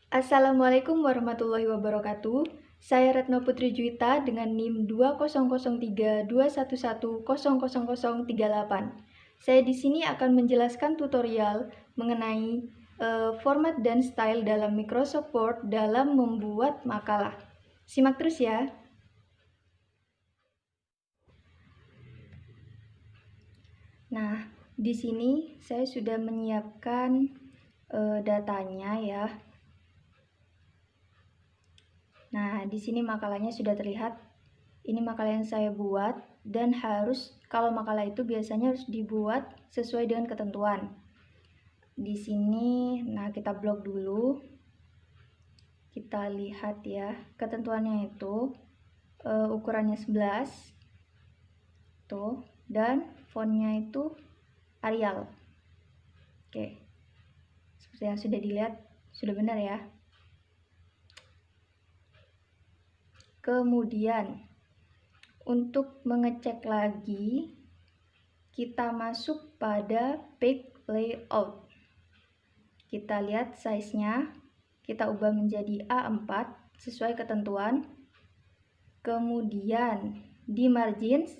Assalamualaikum warahmatullahi wabarakatuh. Saya Retno Putri Juwita dengan NIM 200321100038. Saya di sini akan menjelaskan tutorial mengenai format dan style dalam Microsoft Word dalam membuat makalah. Simak terus ya. Nah, di sini saya sudah menyiapkan datanya ya. Nah, di sini makalahnya sudah terlihat. Ini makalah yang saya buat dan kalau makalah itu biasanya harus dibuat sesuai dengan ketentuan. Di sini, nah kita blok dulu. Kita lihat ya, ketentuannya itu ukurannya 11 tuh, dan fontnya itu Arial. Oke. Seperti yang sudah dilihat, sudah benar ya. Kemudian untuk mengecek lagi, kita masuk pada page layout. Kita lihat size-nya, kita ubah menjadi A4 sesuai ketentuan. Kemudian di margins,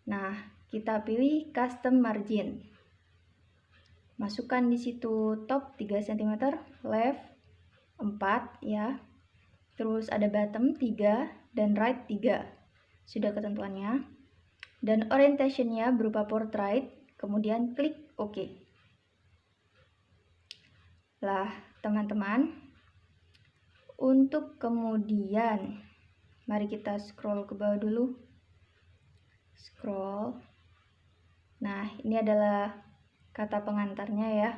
nah kita pilih custom margin. Masukkan di situ top 3 cm, left 4 ya. Terus ada bottom 3 dan right 3. Sudah ketentuannya. Dan orientationnya berupa portrait, kemudian klik OK. Lah, teman-teman, untuk kemudian mari kita scroll ke bawah dulu. Scroll. Nah, ini adalah kata pengantarnya ya.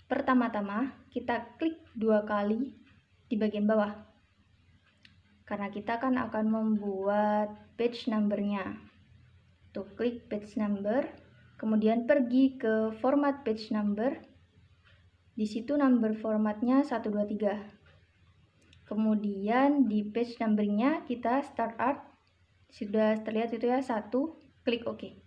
Pertama-tama kita klik 2 kali di bagian bawah, karena kita kan akan membuat page number-nya. Tuh, klik page number, kemudian pergi ke format page number. Di situ number formatnya 1, 2, 3. Kemudian di page number-nya kita start art. Sudah terlihat itu ya, 1, klik OK.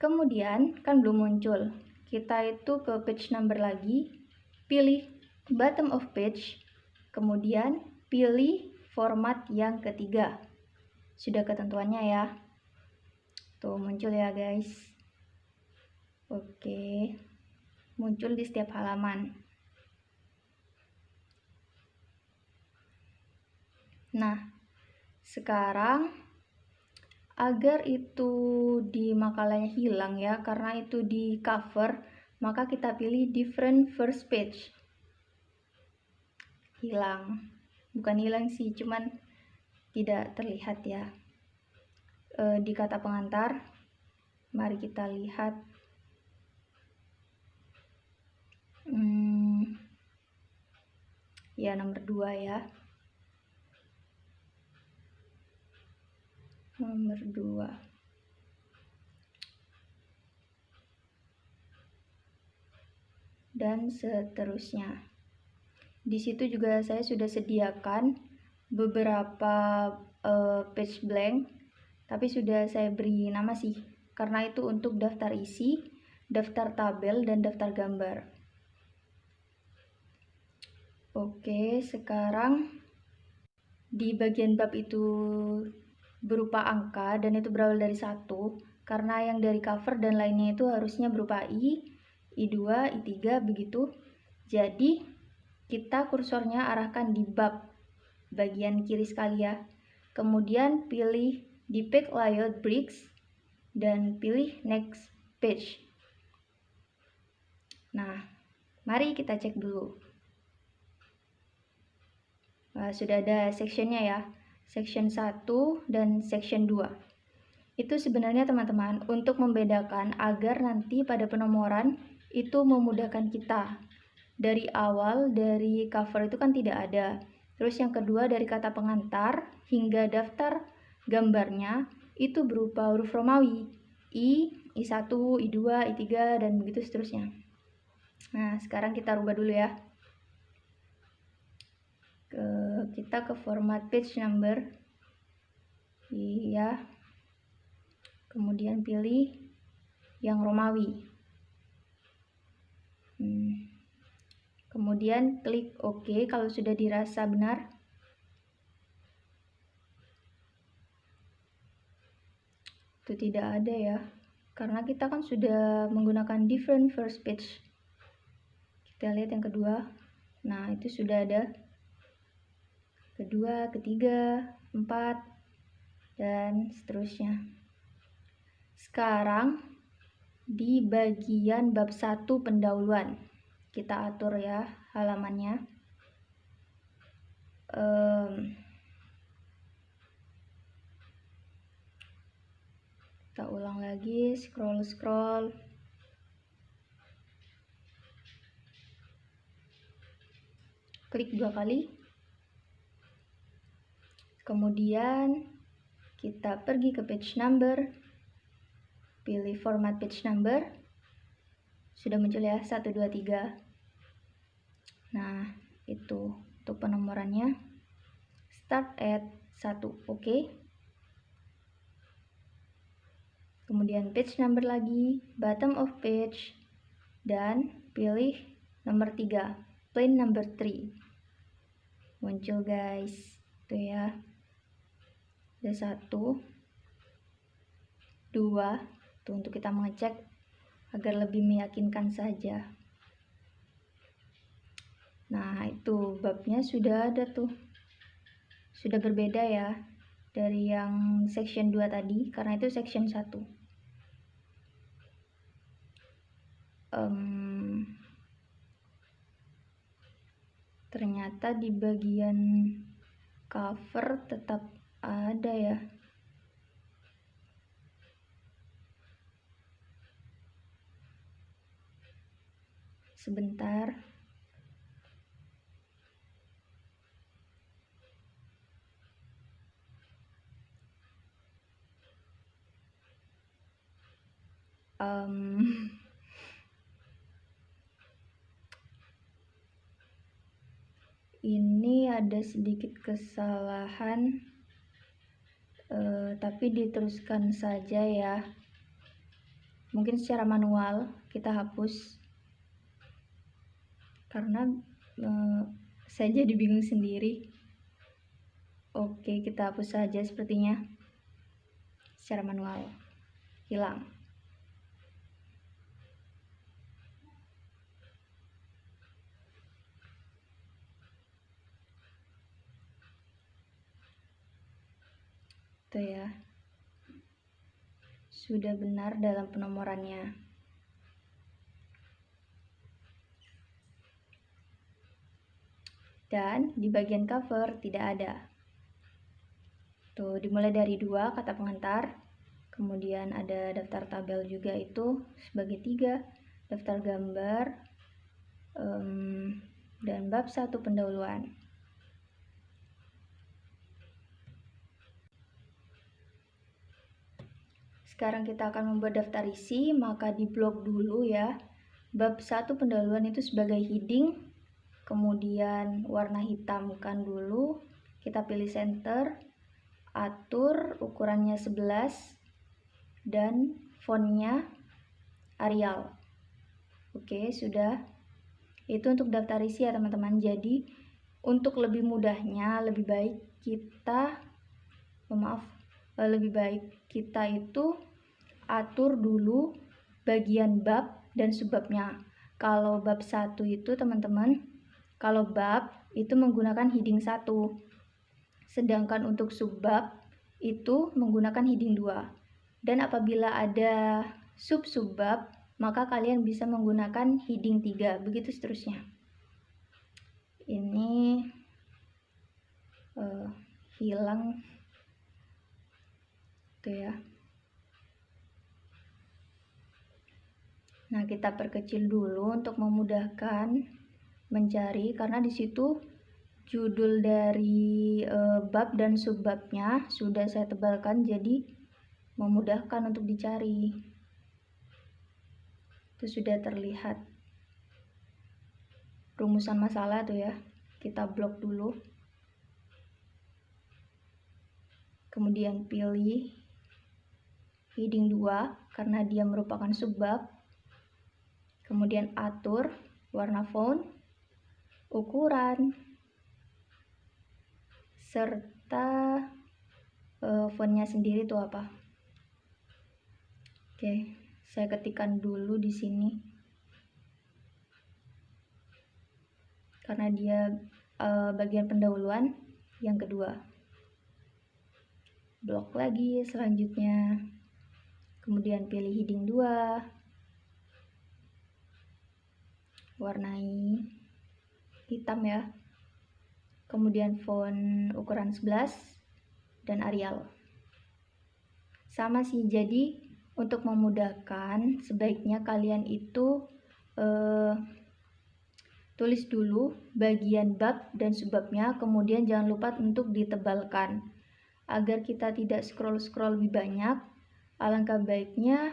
Kemudian kan belum muncul, kita itu ke page number lagi, pilih bottom of page, kemudian pilih format yang ketiga. Sudah ketentuannya ya. Tuh muncul ya guys. Oke, muncul di setiap halaman. Nah, sekarang agar itu di makalahnya hilang ya, karena itu di cover, maka kita pilih different first page. Hilang, bukan hilang sih, cuman tidak terlihat ya. Di kata pengantar, mari kita lihat. Ya, nomor 2 ya. Nomor 2. Dan seterusnya. Di situ juga saya sudah sediakan beberapa page blank, tapi sudah saya beri nama sih, karena itu untuk daftar isi, daftar tabel, dan daftar gambar. Oke, sekarang di bagian bab itu berupa angka dan itu berawal dari 1, karena yang dari cover dan lainnya itu harusnya berupa I2, I3 begitu. Jadi kita kursornya arahkan di bab bagian kiri sekali ya. Kemudian pilih di page layout bricks dan pilih next page. Nah, mari kita cek dulu. Sudah ada sectionnya ya, section 1 dan section 2. Itu sebenarnya teman-teman untuk membedakan agar nanti pada penomoran itu memudahkan kita. Dari awal, dari cover itu kan tidak ada. Terus yang kedua, dari kata pengantar hingga daftar gambarnya itu berupa huruf Romawi, I1, I2, I3, dan begitu seterusnya. Nah, sekarang kita rubah dulu ya. Kita ke format page number. Iya. Kemudian pilih yang Romawi. Kemudian klik OK kalau sudah dirasa benar. Itu tidak ada ya, karena kita kan sudah menggunakan different first page. Kita lihat yang kedua. Nah, itu sudah ada kedua, ketiga, 4, dan seterusnya. Sekarang di bagian bab 1 pendahuluan, kita atur ya halamannya. Kita ulang lagi, scroll. Klik 2 kali. Kemudian kita pergi ke page number, pilih format page number. Sudah muncul ya, 1, 2, 3. Nah, itu untuk penomorannya. Start at 1, oke. Kemudian page number lagi, bottom of page, dan pilih nomor 3, plain number 3. Muncul guys, itu ya. Ada 1, 2, tuh untuk kita mengecek agar lebih meyakinkan saja. Nah, itu babnya sudah ada tuh. Sudah berbeda ya dari yang section 2 tadi, karena itu section 1. Ternyata di bagian cover tetap ada ya. Sebentar. Ini ada sedikit kesalahan, tapi diteruskan saja ya. Mungkin secara manual kita hapus, karena saya jadi bingung sendiri. Oke, kita hapus saja sepertinya. Secara manual, hilang. Itu ya, sudah benar dalam penomorannya. Dan di bagian cover tidak ada. Tuh, dimulai dari 2 kata pengantar, kemudian ada daftar tabel juga itu sebagai 3, daftar gambar, dan bab 1 pendahuluan. Sekarang kita akan membuat daftar isi, maka di blok dulu ya. Bab 1 pendahuluan itu sebagai heading, kemudian warna hitamkan dulu, kita pilih center, atur ukurannya 11, dan fontnya Arial. Oke, sudah. Itu untuk daftar isi ya teman-teman. Jadi untuk lebih mudahnya, lebih baik kita itu atur dulu bagian bab dan subbabnya. Kalau bab 1 itu teman-teman, kalau bab itu menggunakan heading 1, sedangkan untuk subbab itu menggunakan heading 2. Dan apabila ada sub-subbab, maka kalian bisa menggunakan heading 3, begitu seterusnya. Ini hilang tuh ya. Nah, kita perkecil dulu untuk memudahkan mencari, karena di situ judul dari bab dan subbabnya sudah saya tebalkan, jadi memudahkan untuk dicari. Itu sudah terlihat rumusan masalah tuh ya. Kita blok dulu, kemudian pilih heading 2 karena dia merupakan subbab, kemudian atur warna font, ukuran, serta fontnya sendiri itu apa. Oke, saya ketikkan dulu di sini karena dia bagian pendahuluan. Yang kedua, blok lagi selanjutnya, kemudian pilih heading 2, warnai hitam ya, kemudian font ukuran 11 dan Arial. Sama sih, jadi untuk memudahkan sebaiknya kalian itu tulis dulu bagian bab dan subbabnya, kemudian jangan lupa untuk ditebalkan agar kita tidak scroll lebih banyak. Alangkah baiknya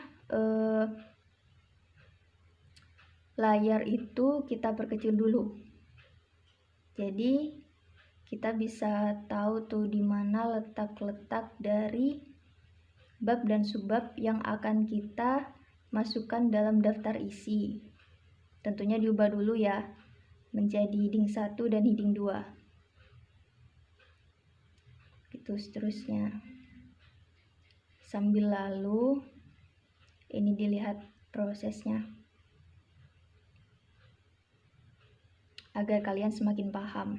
layar itu kita perkecil dulu, jadi kita bisa tahu tuh di mana letak-letak dari bab dan subbab yang akan kita masukkan dalam daftar isi. Tentunya diubah dulu ya menjadi heading 1 dan heading 2. Itu seterusnya. Sambil lalu ini dilihat prosesnya agar kalian semakin paham.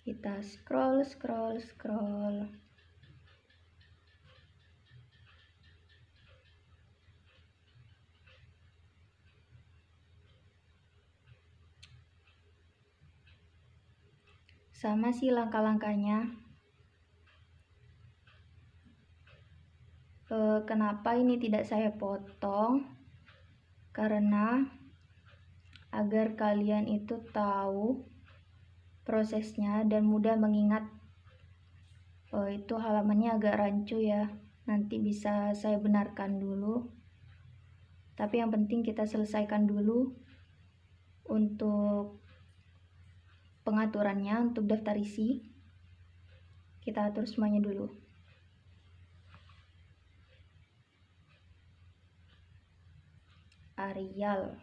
Kita scroll. Sama sih langkah-langkahnya. Kenapa ini tidak saya potong? Karena agar kalian itu tahu prosesnya dan mudah mengingat. Itu halamannya agak rancu ya, nanti bisa saya benarkan dulu, tapi yang penting kita selesaikan dulu untuk pengaturannya. Untuk daftar isi kita atur semuanya dulu. Arial,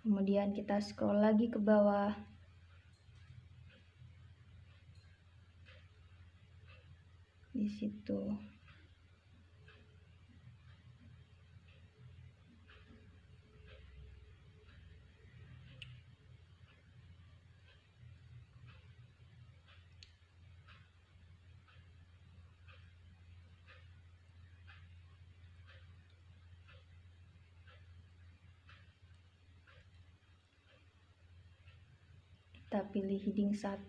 kemudian kita scroll lagi ke bawah. Di situ kita pilih heading 1,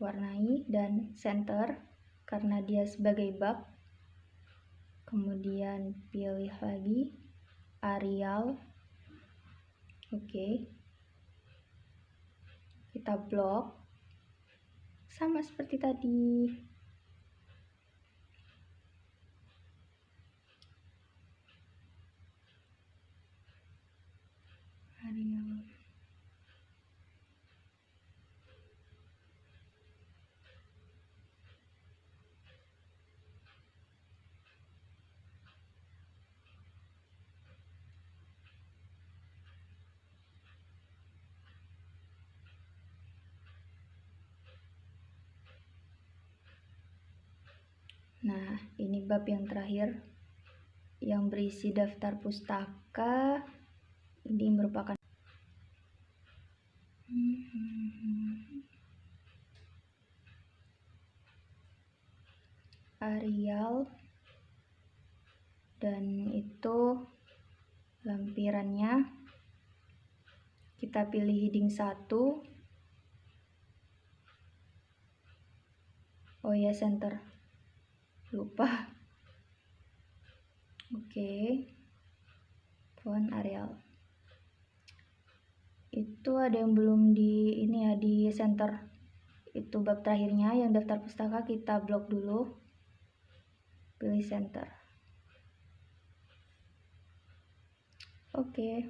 warnai dan center karena dia sebagai bab. Kemudian pilih lagi Arial. Oke. Kita blok sama seperti tadi. Arial. Nah, ini bab yang terakhir yang berisi daftar pustaka. Ini merupakan Arial dan itu lampirannya. Kita pilih heading 1. Oh ya, center. Lupa. Oke. Font Arial. Itu ada yang belum di ini ya, di center. Itu bab terakhirnya yang daftar pustaka, kita blok dulu. Pilih center. Oke.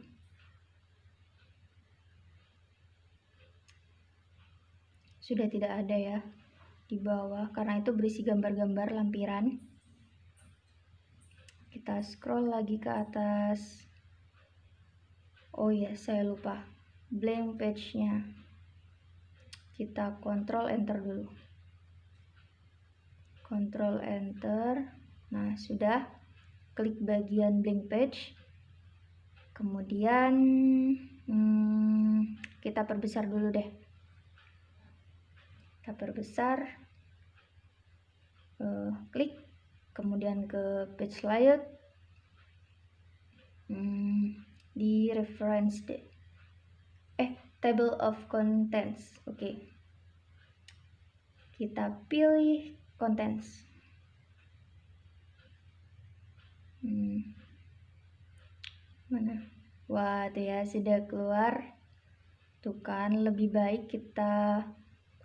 Sudah tidak ada ya di bawah karena itu berisi gambar-gambar lampiran. Kita scroll lagi ke atas. Oh ya, saya lupa. Blank page-nya. Kita Ctrl Enter dulu. Ctrl Enter. Nah, sudah. Klik bagian blank page. Kemudian kita perbesar dulu deh. Kita perbesar. Klik. Kemudian ke page layout. Di reference deh. Table of contents. Oke. Kita pilih contents. Mana? Wah, tuh ya, sudah keluar. Tuh kan, lebih baik kita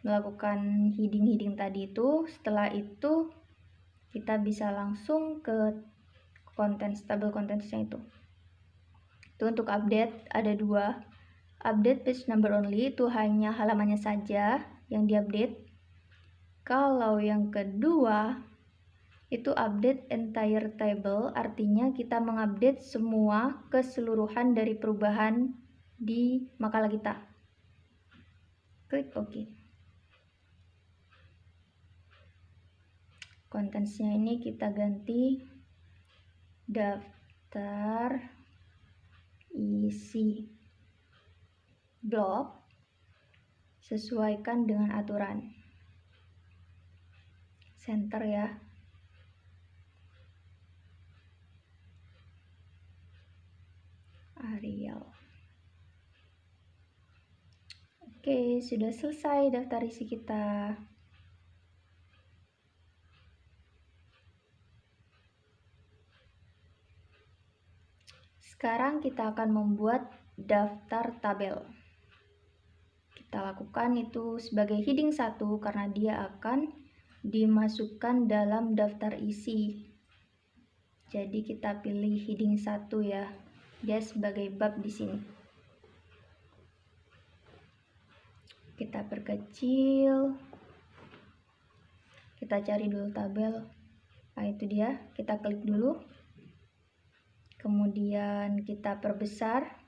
melakukan heading tadi itu. Setelah itu kita bisa langsung ke contents, table contentsnya itu. Itu untuk update ada 2. Update page number only itu hanya halamannya saja yang diupdate. Kalau yang kedua itu update entire table, artinya kita mengupdate semua keseluruhan dari perubahan di makalah kita. Klik OK. Kontennya ini kita ganti daftar isi blog, sesuaikan dengan aturan. Center ya. Arial. Oke, sudah selesai daftar isi kita. Sekarang kita akan membuat daftar tabel. Kita lakukan itu sebagai heading 1 karena dia akan dimasukkan dalam daftar isi. Jadi kita pilih heading 1 ya. Dia sebagai bab di sini. Kita perkecil. Kita cari dulu tabel. Nah, itu dia. Kita klik dulu. Kemudian kita perbesar.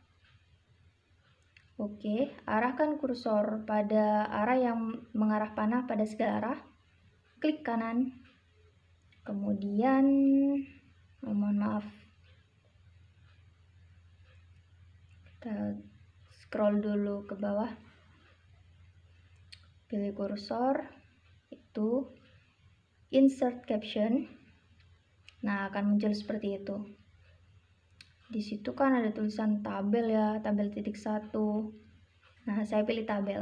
Oke, arahkan kursor pada arah yang mengarah panah pada segala arah. Klik kanan. Kemudian, mohon maaf. Kita scroll dulu ke bawah. Pilih kursor. Itu insert caption. Nah, akan muncul seperti itu. Di situ kan ada tulisan tabel ya, tabel titik 1. Nah, saya pilih tabel.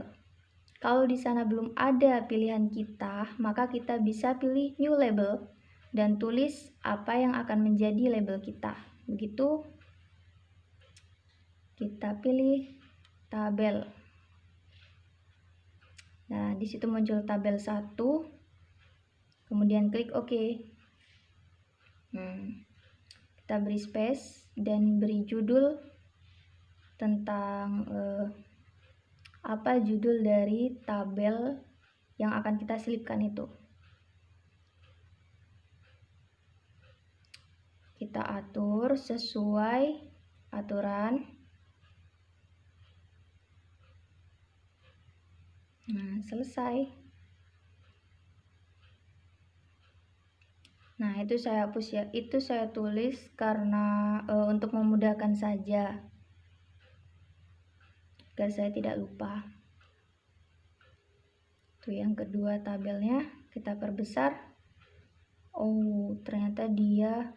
Kalau di sana belum ada pilihan kita, maka kita bisa pilih new label dan tulis apa yang akan menjadi label kita. Begitu, kita pilih tabel. Nah, di situ muncul tabel 1. Kemudian klik OK. Kita beri space dan beri judul tentang apa judul dari tabel yang akan kita selipkan itu. Kita atur sesuai aturan. Nah, selesai. Nah, itu saya hapus ya. Itu saya tulis karena untuk memudahkan saja. Agar saya tidak lupa. Tuh yang kedua tabelnya kita perbesar. Oh, ternyata dia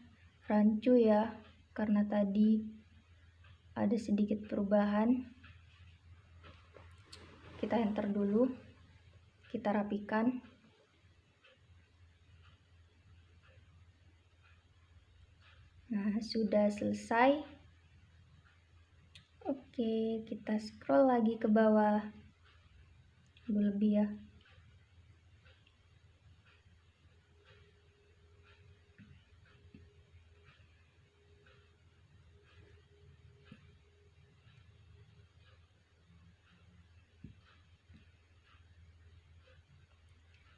rancu ya. Karena tadi ada sedikit perubahan. Kita enter dulu. Kita rapikan. Nah, sudah selesai. Oke, kita scroll lagi ke bawah. Lebih ya.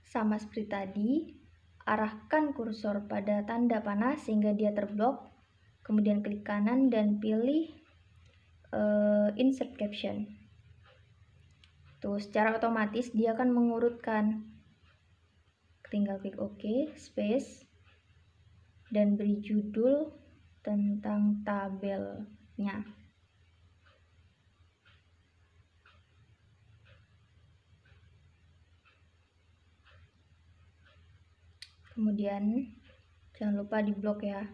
Sama seperti tadi, arahkan kursor pada tanda panah sehingga dia terblok, kemudian klik kanan dan pilih insert caption. Tuh, secara otomatis dia akan mengurutkan. Tinggal klik OK, space, dan beri judul tentang tabelnya. Kemudian jangan lupa diblok ya.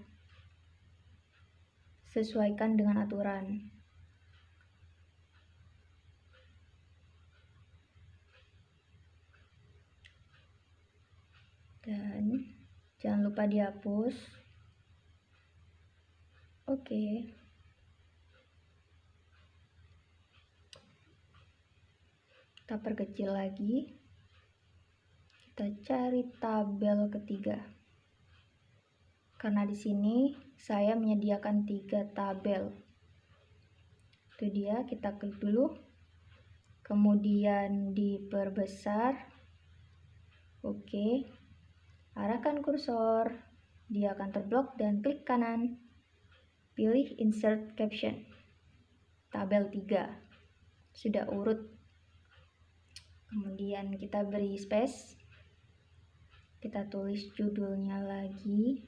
Sesuaikan dengan aturan. Dan jangan lupa dihapus. Oke. Kita perkecil lagi. Kita cari tabel ketiga. Karena di sini saya menyediakan 3 tabel. Itu dia, kita klik dulu. Kemudian diperbesar. Oke. Arahkan kursor, dia akan terblok dan klik kanan. Pilih insert caption. Tabel 3. Sudah urut. Kemudian kita beri space. Kita tulis judulnya lagi.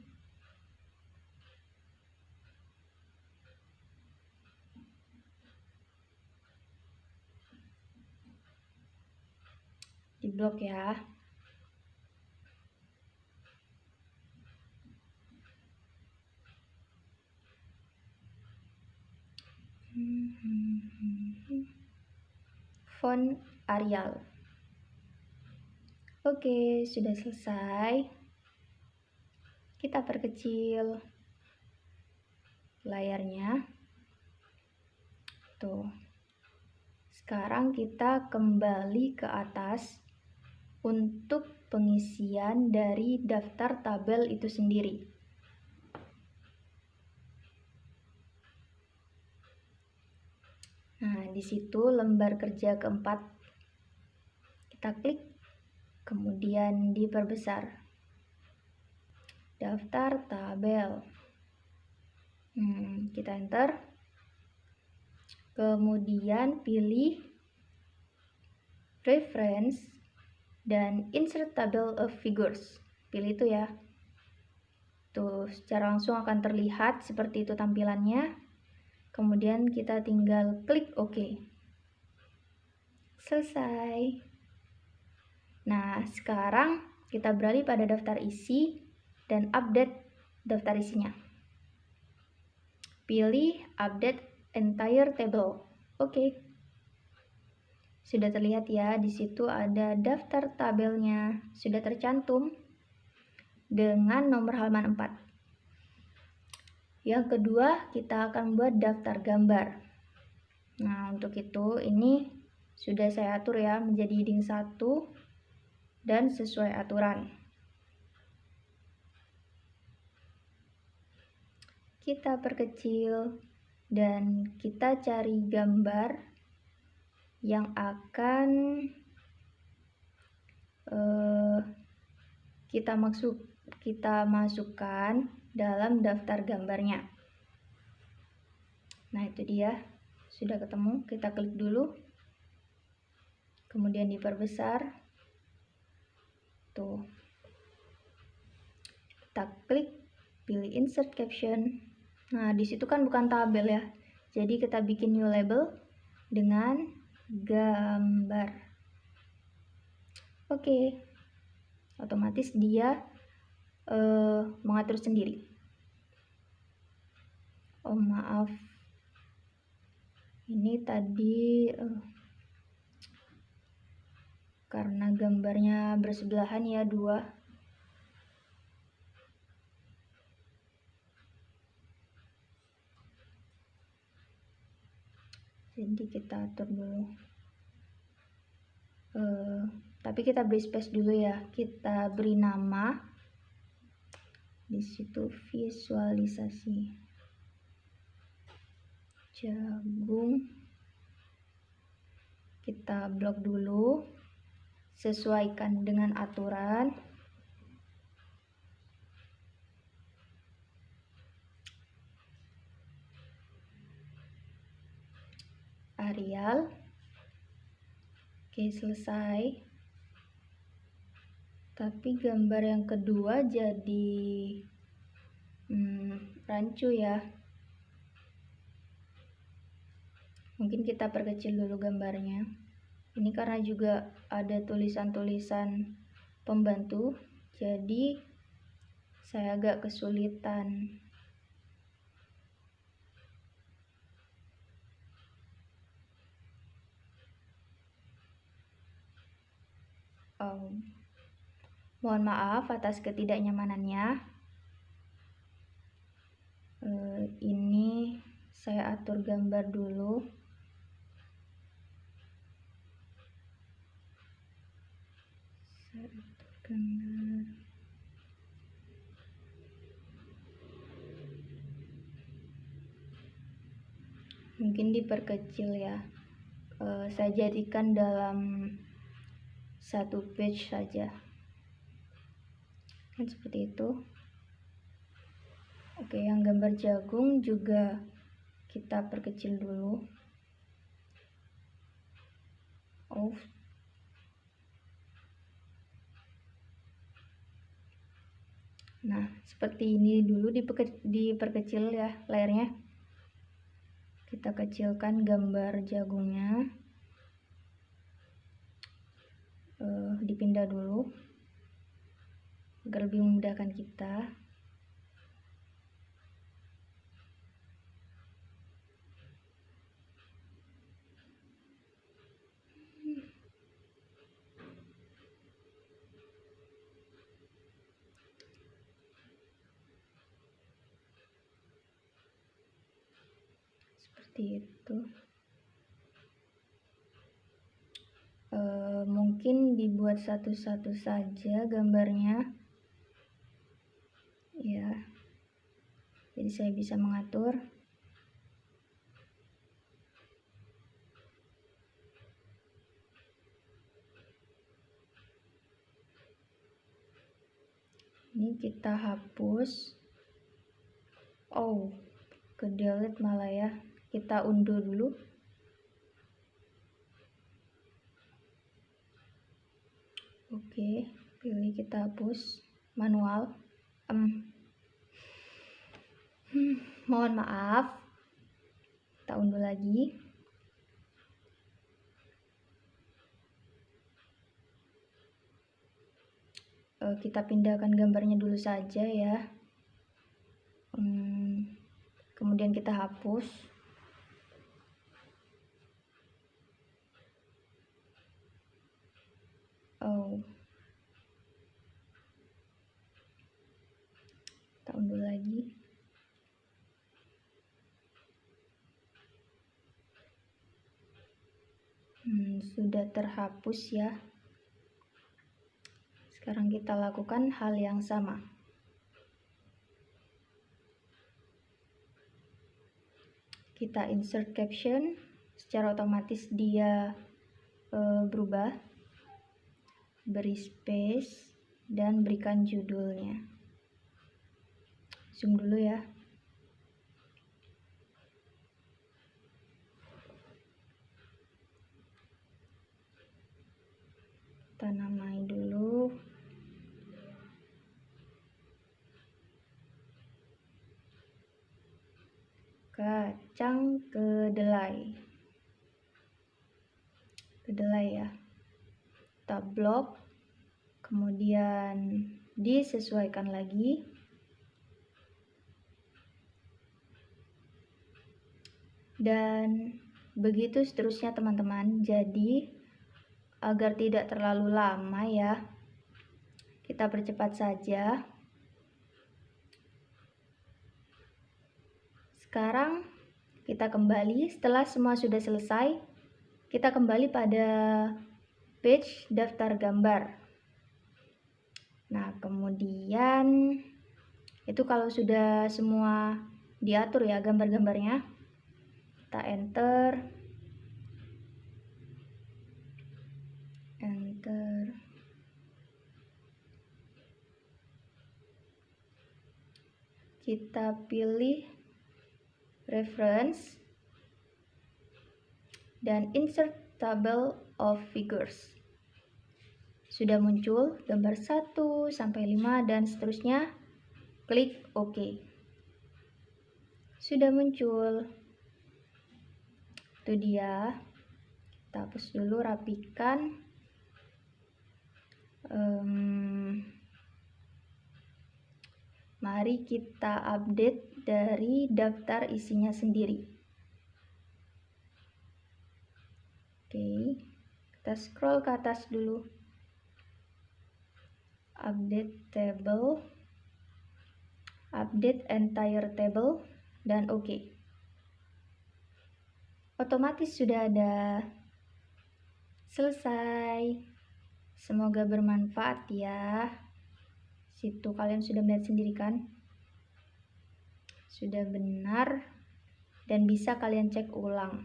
Diblok ya. Font Arial. Oke, sudah selesai. Kita perkecil layarnya. Tuh. Sekarang kita kembali ke atas untuk pengisian dari daftar tabel itu sendiri. Nah, di situ lembar kerja keempat. Kita klik, kemudian diperbesar. Daftar tabel. Kita enter. Kemudian pilih reference dan insert table of figures. Pilih itu ya. Tuh, secara langsung akan terlihat seperti itu tampilannya. Kemudian kita tinggal klik OK. Selesai. Nah, sekarang kita beralih pada daftar isi dan update daftar isinya. Pilih update entire table. Oke. Sudah terlihat ya, di situ ada daftar tabelnya, sudah tercantum dengan nomor halaman 4. Yang kedua, kita akan buat daftar gambar. Nah, untuk itu ini sudah saya atur ya menjadi heading 1 dan sesuai aturan. Kita perkecil dan kita cari gambar yang akan kita masukkan dalam daftar gambarnya. Nah, itu dia, sudah ketemu. Kita klik dulu, kemudian diperbesar. Tuh, kita klik, pilih insert caption. Nah, di situ kan bukan tabel ya, jadi kita bikin new label dengan gambar. Oke, otomatis dia mengatur sendiri. Oh maaf, ini tadi karena gambarnya bersebelahan ya, 2. Jadi kita atur dulu. Tapi kita beri space dulu ya. Kita beri nama. Di situ visualisasi jagung. Kita blok dulu. Sesuaikan dengan aturan. Arial. Oke, selesai. Tapi gambar yang kedua jadi rancu ya. Mungkin kita perkecil dulu gambarnya. Ini karena juga ada tulisan-tulisan pembantu, jadi saya agak kesulitan. Mohon maaf atas ketidaknyamanannya. Ini saya atur gambar dulu. Mungkin diperkecil ya. Saya jadikan dalam satu page saja. Kan seperti itu. Oke, yang gambar jagung juga kita perkecil dulu. Nah, seperti ini dulu diperkecil ya layarnya. Kita kecilkan gambar jagungnya. Dipindah dulu agar lebih memudahkan kita. Seperti itu. Mungkin dibuat satu-satu saja gambarnya ya, jadi saya bisa mengatur. Ini kita hapus. Ke delete malah ya. Kita unduh dulu. Oke, pilih kita hapus manual. Mohon maaf. Kita unduh lagi. Kita pindahkan gambarnya dulu saja ya. Kemudian kita hapus. Kita unduh lagi. Sudah terhapus ya. Sekarang kita lakukan hal yang sama. Kita insert caption, secara otomatis dia berubah. Beri space dan berikan judulnya. Zoom dulu ya. Kita namai dulu. Kacang kedelai. Kedelai ya. Kita blok. Kemudian disesuaikan lagi. Dan begitu seterusnya teman-teman. Jadi agar tidak terlalu lama ya, kita percepat saja. Sekarang kita kembali, setelah semua sudah selesai, kita kembali pada page daftar gambar. Nah, kemudian itu kalau sudah semua diatur ya gambar-gambarnya, kita enter. Kita pilih reference. dan insert table of figures. Sudah muncul gambar 1 sampai 5 dan seterusnya. Klik OK. Sudah muncul. Itu dia. Kita hapus dulu, rapikan. Mari kita update dari daftar isinya sendiri. Oke, kita scroll ke atas dulu. Update table, update entire table, dan oke. Otomatis sudah ada. Selesai. Semoga bermanfaat ya. Situ kalian sudah melihat sendiri kan? Sudah benar dan bisa kalian cek ulang.